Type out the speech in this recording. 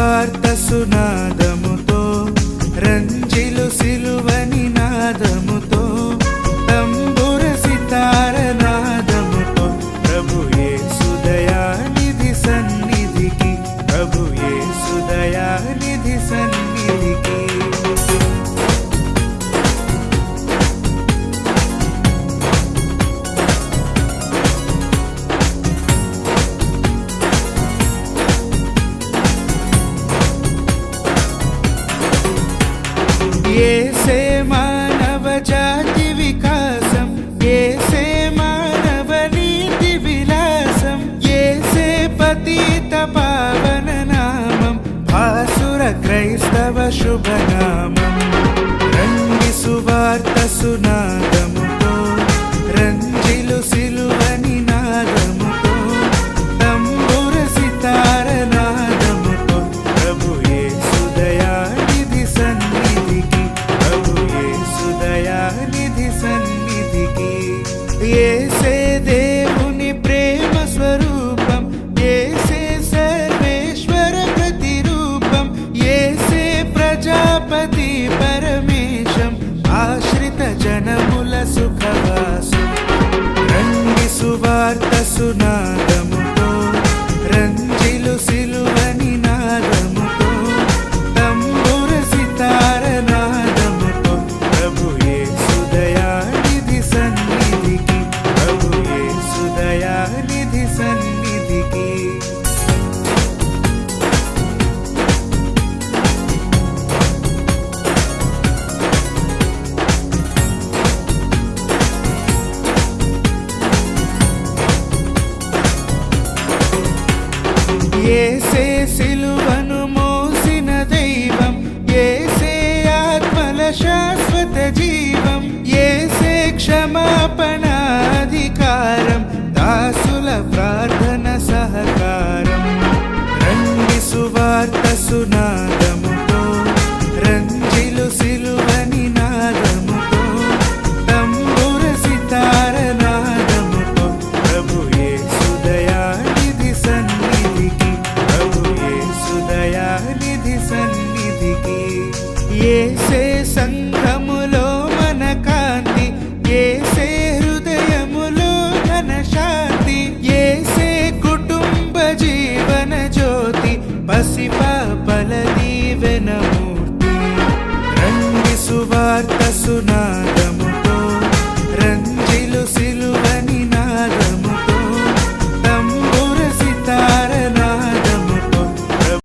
సువార్త సునాదముతో రంజిలు సిలువని నాదముతో తంబుర సితార నాదముతో ప్రభు యేసు దయానిధి సన్నిధికి, ప్రభు యేసు దయానిధి సన్నిధికి. యేసే మానవ జాతి వికాసం, యేసే మానవ నీతి విలాసం, యేసే పతిత పావన నామం, భాసుర క్రైస్తవ శుభనామం. రండి సువార్త సునాదముతో రంజిలు సిలువని నాదముతో తంబుర సితార నాదముతో ప్రభు యేసు దయానిధి సన్నిధికి, ప్రభు యేసు దయానిధి సన్నిధికి. యేసే దేవుని ప్రేమ స్వరూపం, యేసే సర్వేశ్వర ప్రతిరూపం, యేసే ప్రజాపతి పరమేశం, ఆశ్రిత జనముల సుఖవాసం. రండి సువార్త సునాదముతో రంజిలు సిలువని నాదముతో తంబుర సితార నాదముతో ప్రభు యేసు దయానిధి సన్నిధికి, ప్రభు యేసు దయానిధి సన్నిధికి. యేసే సిలువను మోసిన దైవం, యేసే ఆత్మల శాశ్వత జీవం, యేసే క్షమాపణ అధికారం, దాసుల ప్రార్థన